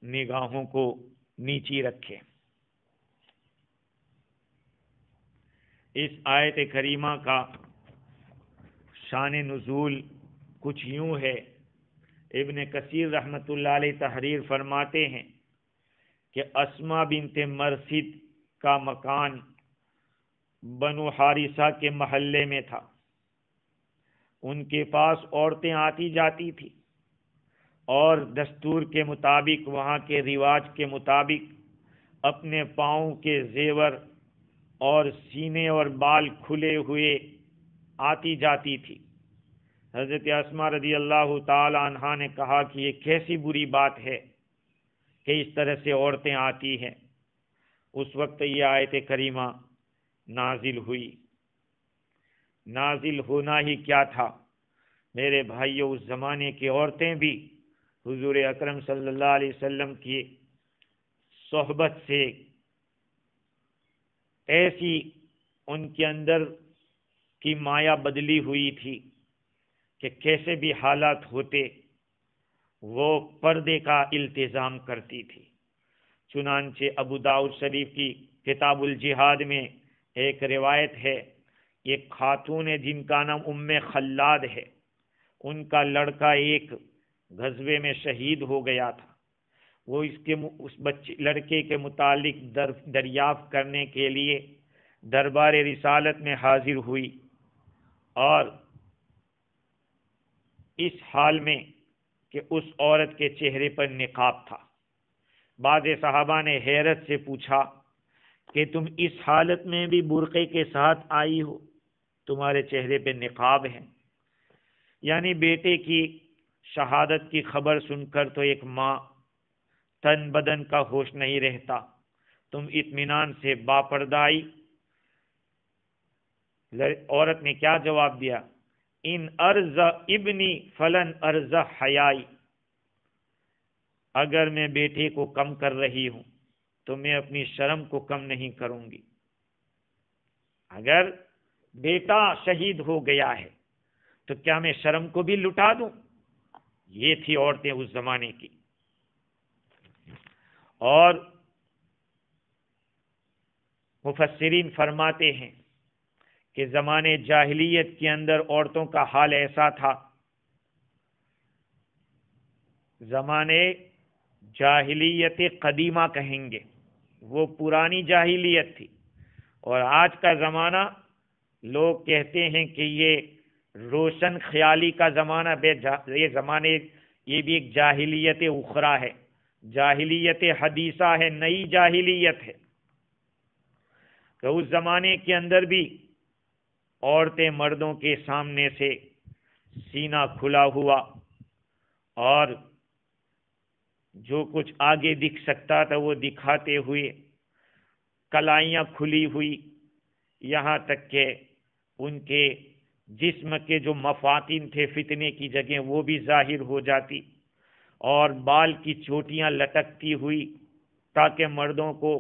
نگاہوں کو نیچی رکھے۔ اس آیت کریمہ کا شان نزول کچھ یوں ہے، ابن کثیر رحمۃ اللہ علیہ تحریر فرماتے ہیں کہ اسما بنت مرثد کا مکان بنو حارثہ کے محلے میں تھا، ان کے پاس عورتیں آتی جاتی تھی اور دستور کے مطابق، وہاں کے رواج کے مطابق اپنے پاؤں کے زیور اور سینے اور بال کھلے ہوئے آتی جاتی تھی۔ حضرت اسما رضی اللہ تعالی عنہا نے کہا کہ یہ کیسی بری بات ہے کہ اس طرح سے عورتیں آتی ہیں۔ اس وقت یہ آیت کریمہ نازل ہوئی۔ نازل ہونا ہی کیا تھا میرے بھائیو، اس زمانے کی عورتیں بھی حضور اکرم صلی اللہ علیہ وسلم کی صحبت سے ایسی ان کے اندر کی مایا بدلی ہوئی تھی کہ کیسے بھی حالات ہوتے وہ پردے کا التزام کرتی تھی۔ چنانچہ ابو داؤد شریف کی کتاب الجہاد میں ایک روایت ہے، ایک خاتون ہے جن کا نام ام خلاد ہے، ان کا لڑکا ایک غزوے میں شہید ہو گیا تھا۔ وہ اس لڑکے کے متعلق دریافت کرنے کے لیے دربار رسالت میں حاضر ہوئی اور اس حال میں کہ اس عورت کے چہرے پر نقاب تھا۔ بعض صحابہ نے حیرت سے پوچھا کہ تم اس حالت میں بھی برقعے کے ساتھ آئی ہو، تمہارے چہرے پہ نقاب ہے؟ یعنی بیٹے کی شہادت کی خبر سن کر تو ایک ماں تن بدن کا ہوش نہیں رہتا، تم اطمینان سے باپردہ آئی۔ عورت نے کیا جواب دیا؟ ان ارز ابنی فلن ارز حیائی، اگر میں بیٹے کو کم کر رہی ہوں تو میں اپنی شرم کو کم نہیں کروں گی۔ اگر بیٹا شہید ہو گیا ہے تو کیا میں شرم کو بھی لٹا دوں؟ یہ تھی عورتیں اس زمانے کی۔ اور مفسرین فرماتے ہیں کہ زمانے جاہلیت کے اندر عورتوں کا حال ایسا تھا، زمانے جاہلیت قدیمہ کہیں گے، وہ پرانی جاہلیت تھی، اور آج کا زمانہ لوگ کہتے ہیں کہ یہ روشن خیالی کا زمانہ، یہ بھی ایک جاہلیت اخرى ہے، جاہلیت حدیثہ ہے، نئی جاہلیت ہے۔ کہ اس زمانے کے اندر بھی عورتیں مردوں کے سامنے سے سینہ کھلا ہوا اور جو کچھ آگے دکھ سکتا تھا وہ دکھاتے ہوئے، کلائیاں کھلی ہوئی، یہاں تک کہ ان کے جسم کے جو مفاتن تھے فتنے کی جگہ وہ بھی ظاہر ہو جاتی، اور بال کی چوٹیاں لٹکتی ہوئی تاکہ مردوں کو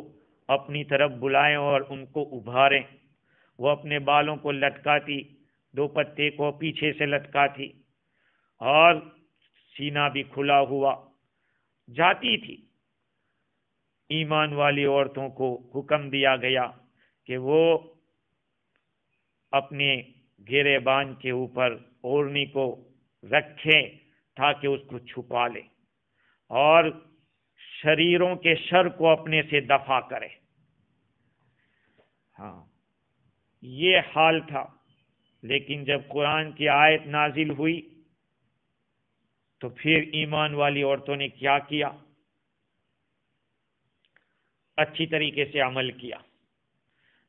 اپنی طرف بلائیں اور ان کو ابھاریں۔ وہ اپنے بالوں کو لٹکاتی، دوپٹے کو پیچھے سے لٹکاتی، اور سینہ بھی کھلا ہوا جاتی تھی۔ ایمان والی عورتوں کو حکم دیا گیا کہ وہ اپنے گریبان کے اوپر اوڑھنی کو رکھیں تاکہ اس کو چھپا لے اور شریروں کے شر کو اپنے سے دفع کرے۔ ہاں، یہ حال تھا، لیکن جب قرآن کی آیت نازل ہوئی تو پھر ایمان والی عورتوں نے کیا کیا؟ اچھی طریقے سے عمل کیا۔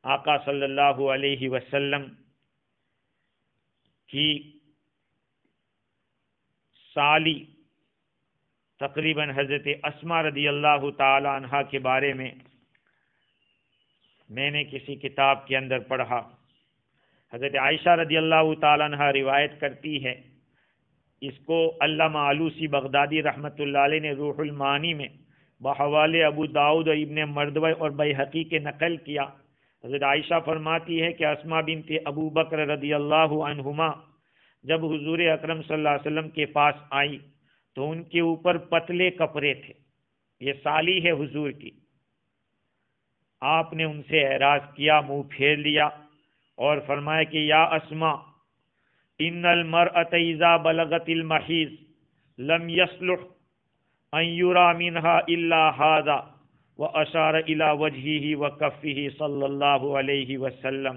آقا صلی اللہ علیہ وسلم کی سالی تقریباً حضرت اسماء رضی اللہ تعالی عنہا کے بارے میں نے کسی کتاب کے اندر پڑھا۔ حضرت عائشہ رضی اللہ تعالی عنہا روایت کرتی ہے، اس کو علامہ آلوسی بغدادی رحمۃ اللہ علیہ نے روح المعانی میں بحوالے ابو داؤد اور ابن مردوہ اور بیہقی کے نقل کیا۔ حضرت عائشہ فرماتی ہے کہ اسماء بنت ابو بکر رضی اللہ عنہما جب حضور اکرم صلی اللہ علیہ وسلم کے پاس آئی تو ان کے اوپر پتلے کپڑے تھے، یہ سالی ہے حضور کی۔ آپ نے ان سے اعراض کیا، منہ پھیر لیا اور فرمایا کہ یا اسماء ان المرأة اذا بلغت المحیض لم يصلح ان یرا منها الا هذا واشار الى وجهه وکفه صلی اللہ علیہ وسلم۔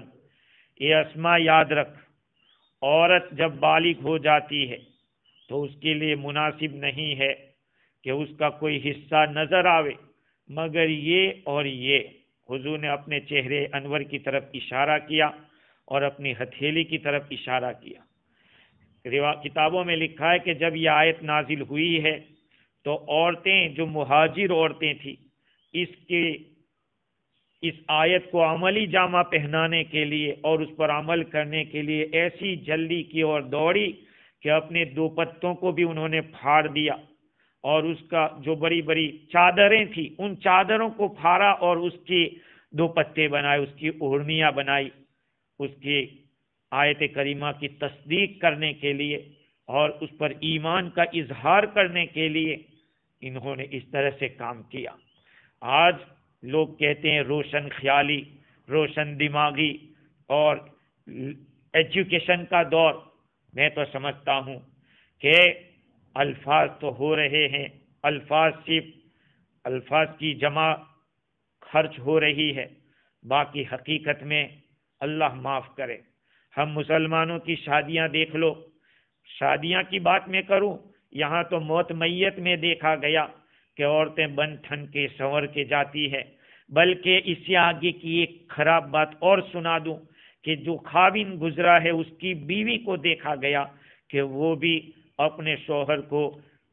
اے اسماء، یاد رکھ، عورت جب بالغ ہو جاتی ہے تو اس کے لیے مناسب نہیں ہے کہ اس کا کوئی حصہ نظر آوے مگر یہ اور یہ۔ حضور نے اپنے چہرے انور کی طرف اشارہ کیا اور اپنی ہتھیلی کی طرف اشارہ کیا۔ کتابوں میں لکھا ہے کہ جب یہ آیت نازل ہوئی ہے تو عورتیں جو مہاجر عورتیں تھیں اس آیت کو عملی جامہ پہنانے کے لیے اور اس پر عمل کرنے کے لیے ایسی جلدی کی اور دوڑی کہ اپنے دوپٹوں کو بھی انہوں نے پھاڑ دیا، اور اس کا جو بڑی بڑی چادریں تھیں ان چادروں کو پھاڑا اور اس کی دوپٹے بنائے، اس کی اوڑھنیاں بنائی، اس کی آیت کریمہ کی تصدیق کرنے کے لیے اور اس پر ایمان کا اظہار کرنے کے لیے انہوں نے اس طرح سے کام کیا۔ آج لوگ کہتے ہیں روشن خیالی، روشن دماغی اور ایجوکیشن کا دور۔ میں تو سمجھتا ہوں کہ الفاظ تو ہو رہے ہیں، الفاظ کی جمع خرچ ہو رہی ہے، باقی حقیقت میں اللہ معاف کرے، ہم مسلمانوں کی شادیاں دیکھ لو، شادیاں کی بات میں کروں، یہاں تو موت میت میں دیکھا گیا کہ عورتیں بن ٹھن کے سنور کے جاتی ہے، بلکہ اس سے آگے کی ایک خراب بات اور سنا دوں کہ جو خاوند گزرا ہے اس کی بیوی کو دیکھا گیا کہ وہ بھی اپنے شوہر کو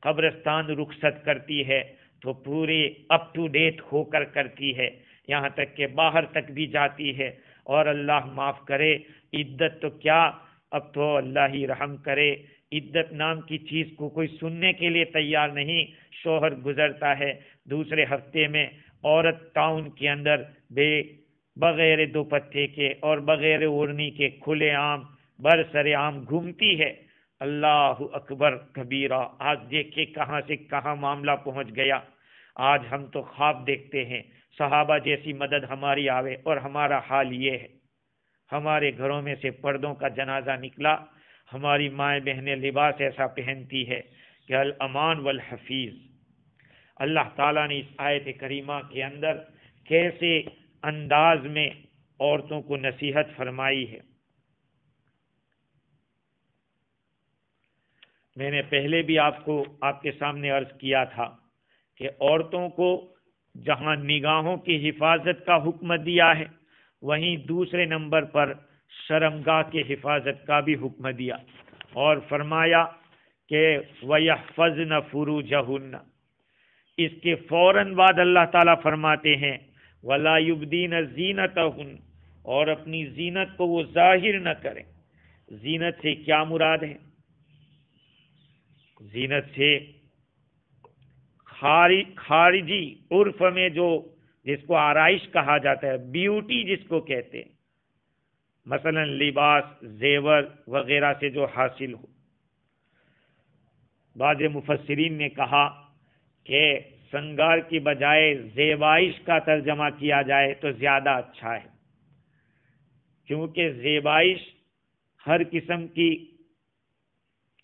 قبرستان رخصت کرتی ہے تو پورے اپ ٹو ڈیٹ ہو کر کرتی ہے، یہاں تک کہ باہر تک بھی جاتی ہے۔ اور اللہ معاف کرے، عدت تو کیا، اب تو اللہ ہی رحم کرے، عدت نام کی چیز کو کوئی سننے کے لیے تیار نہیں۔ شوہر گزرتا ہے، دوسرے ہفتے میں عورت ٹاؤن کے اندر بغیر دوپٹے کے اور بغیر اوڑھنی کے کھلے عام برسر عام گھومتی ہے۔ اللہ اکبر کبیرہ، آج دیکھیں کہاں سے کہاں معاملہ پہنچ گیا۔ آج ہم تو خواب دیکھتے ہیں صحابہ جیسی مدد ہماری آوے، اور ہمارا حال یہ ہے، ہمارے گھروں میں سے پردوں کا جنازہ نکلا، ہماری مائیں بہنیں لباس ایسا پہنتی ہے کہ الامان والحفیظ۔ اللہ تعالیٰ نے اس آیت کریمہ کے اندر کیسے انداز میں عورتوں کو نصیحت فرمائی ہے۔ میں نے پہلے بھی آپ کے سامنے عرض کیا تھا کہ عورتوں کو جہاں نگاہوں کی حفاظت کا حکم دیا ہے، وہیں دوسرے نمبر پر شرمگاہ کی حفاظت کا بھی حکم دیا، اور فرمایا کہ وَيَحْفَظْنَ فُرُوجَهُنَّ۔ اس کے فوراً بعد اللہ تعالیٰ فرماتے ہیں وَلَا يُبْدِينَ زِينَتَهُنَّ، اور اپنی زینت کو وہ ظاہر نہ کریں۔ زینت سے کیا مراد ہے؟ زینت سے خارجی عرف میں جس کو آرائش کہا جاتا ہے، بیوٹی جس کو کہتے ہیں، مثلا لباس، زیور وغیرہ سے جو حاصل ہو۔ بعض مفسرین نے کہا کہ سنگار کی بجائے زیبائش کا ترجمہ کیا جائے تو زیادہ اچھا ہے، کیونکہ زیبائش ہر قسم کی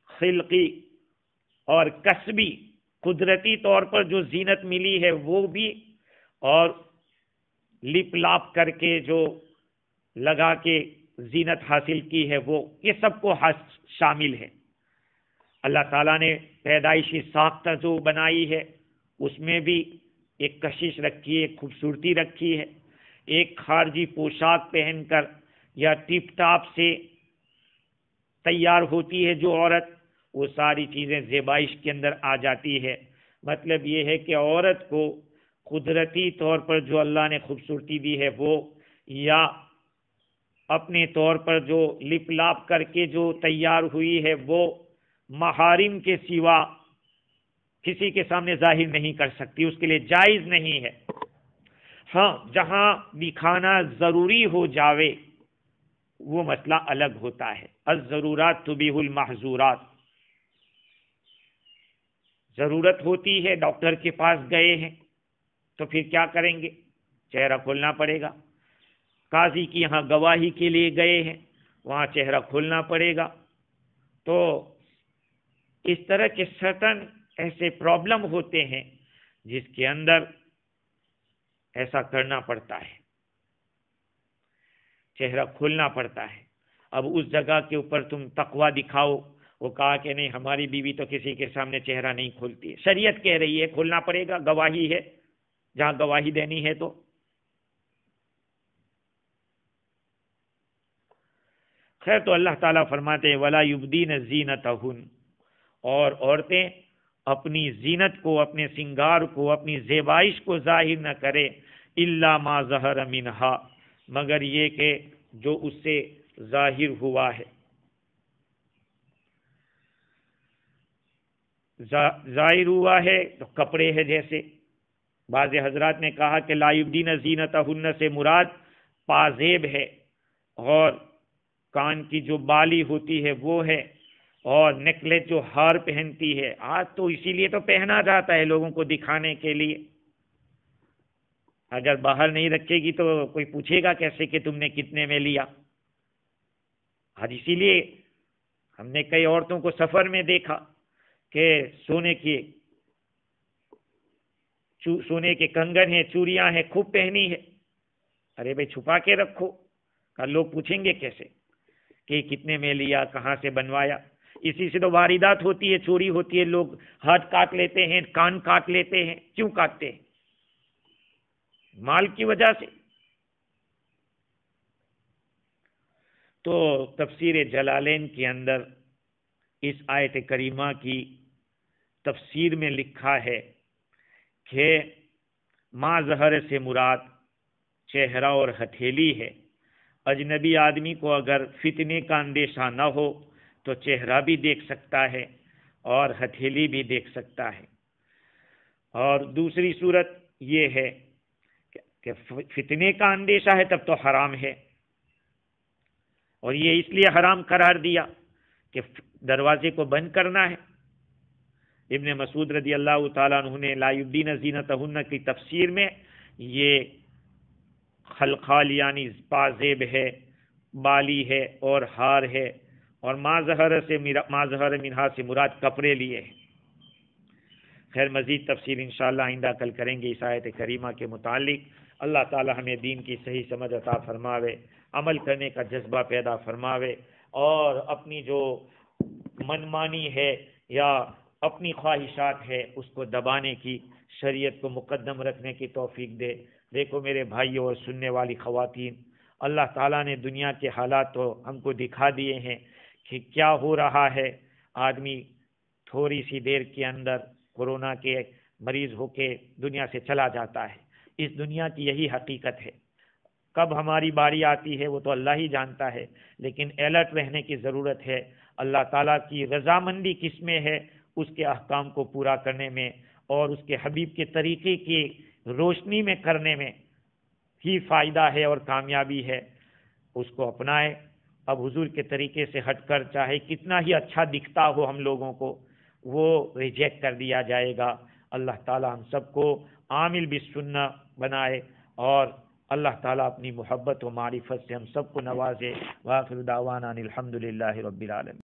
خلقی اور کسبی قدرتی طور پر جو زینت ملی ہے وہ بھی، اور لپ لاپ کر کے جو لگا کے زینت حاصل کی ہے وہ، یہ سب کو شامل ہے۔ اللہ تعالیٰ نے پیدائشی ساختہ جو بنائی ہے اس میں بھی ایک کشش رکھی ہے، ایک خوبصورتی رکھی ہے۔ ایک خارجی پوشاک پہن کر یا ٹپ ٹاپ سے تیار ہوتی ہے جو عورت، وہ ساری چیزیں زیبائش کے اندر آ جاتی ہے۔ مطلب یہ ہے کہ عورت کو قدرتی طور پر جو اللہ نے خوبصورتی دی ہے وہ، یا اپنے طور پر جو لپ لاپ کر کے جو تیار ہوئی ہے وہ، محارم کے سوا کسی کے سامنے ظاہر نہیں کر سکتی، اس کے لیے جائز نہیں ہے۔ ہاں، جہاں دکھانا ضروری ہو جاوے وہ مسئلہ الگ ہوتا ہے۔ الضرورات تبیح المحظورات، ضرورت ہوتی ہے، ڈاکٹر کے پاس گئے ہیں تو پھر کیا کریں گے؟ چہرہ کھولنا پڑے گا۔ قاضی کی یہاں گواہی کے لیے گئے ہیں، وہاں چہرہ کھولنا پڑے گا۔ تو اس طرح کے سرٹن ایسے پرابلم ہوتے ہیں جس کے اندر ایسا کرنا پڑتا ہے، چہرہ کھولنا پڑتا ہے۔ اب اس جگہ کے اوپر تم تقوی دکھاؤ، وہ کہا کہ نہیں ہماری بیوی تو کسی کے سامنے چہرہ نہیں کھولتی ہے، شریعت کہہ رہی ہے کھولنا پڑے گا، گواہی ہے، جہاں گواہی دینی ہے تو۔ خیر، تو اللہ تعالیٰ فرماتے ہیں وَلَا يُبْدِينَ زِينَتَهُنَّ، اور عورتیں اپنی زینت کو، اپنے سنگار کو، اپنی زیبائش کو ظاہر نہ کرے، إِلَّا مَا ظَهَرَ مِنْهَا، مگر یہ کہ جو اس سے ظاہر ہوا ہے۔ ظاہر ہوا ہے تو کپڑے ہے، جیسے بعض حضرات نے کہا کہ لا یبدین زینتہن سے مراد پازیب ہے، اور کان کی جو بالی ہوتی ہے وہ ہے، اور نیکلیس جو ہار پہنتی ہے، آج تو اسی لیے تو پہنا جاتا ہے لوگوں کو دکھانے کے لیے۔ اگر باہر نہیں رکھے گی تو کوئی پوچھے گا کیسے کہ تم نے کتنے میں لیا؟ آج اسی لیے ہم نے کئی عورتوں کو سفر میں دیکھا کہ سونے کے کنگن ہیں، چوڑیاں ہیں، خوب پہنی ہے، ارے بھائی چھپا کے رکھو، کل لوگ پوچھیں گے کیسے کہ کتنے میں لیا، کہاں سے بنوایا؟ اسی سے تو واردات ہوتی ہے، چوری ہوتی ہے، لوگ ہاتھ کاٹ لیتے ہیں، کان کاٹ لیتے ہیں۔ کیوں کاٹتے ہیں؟ مال کی وجہ سے۔ تو تفسیر جلالین کے اندر اس آیت کریمہ کی تفسیر میں لکھا ہے کہ ما ظہر سے مراد چہرہ اور ہتھیلی ہے۔ اجنبی آدمی کو اگر فتنے کا اندیشہ نہ ہو تو چہرہ بھی دیکھ سکتا ہے اور ہتھیلی بھی دیکھ سکتا ہے۔ اور دوسری صورت یہ ہے کہ فتنے کا اندیشہ ہے تب تو حرام ہے، اور یہ اس لیے حرام قرار دیا کہ دروازے کو بند کرنا ہے۔ ابن مسعود رضی اللہ تعالیٰ عنہ نے لا یبدین زینتہن کی تفسیر میں یہ خلخال یعنی پازیب ہے، بالی ہے اور ہار ہے، اور ما ظہر منہا سے مراد کپڑے لیے ہیں۔ خیر مزید تفصیل انشاءاللہ آئندہ کل کریں گے اس آیت کریمہ کے متعلق۔ اللہ تعالی ہمیں دین کی صحیح سمجھ عطا فرماوے، عمل کرنے کا جذبہ پیدا فرماوے، اور اپنی جو منمانی ہے یا اپنی خواہشات ہے اس کو دبانے کی، شریعت کو مقدم رکھنے کی توفیق دے۔ دیکھو میرے بھائیوں اور سننے والی خواتین، اللہ تعالیٰ نے دنیا کے حالات تو ہم کو دکھا دیے ہیں کہ کیا ہو رہا ہے۔ آدمی تھوڑی سی دیر کے اندر کورونا کے مریض ہو کے دنیا سے چلا جاتا ہے۔ اس دنیا کی یہی حقیقت ہے۔ کب ہماری باری آتی ہے وہ تو اللہ ہی جانتا ہے، لیکن الرٹ رہنے کی ضرورت ہے۔ اللہ تعالیٰ کی رضامندی کس میں ہے؟ اس کے احکام کو پورا کرنے میں اور اس کے حبیب کے طریقے کی روشنی میں کرنے میں ہی فائدہ ہے اور کامیابی ہے۔ اس کو اپنائے۔ اب حضور کے طریقے سے ہٹ کر چاہے کتنا ہی اچھا دکھتا ہو ہم لوگوں کو، وہ ریجیکٹ کر دیا جائے گا۔ اللہ تعالیٰ ہم سب کو عامل بالسنہ بنائے، اور اللہ تعالیٰ اپنی محبت و معرفت سے ہم سب کو نوازے۔ وآخر دعوانا الحمدللہ رب العالمین۔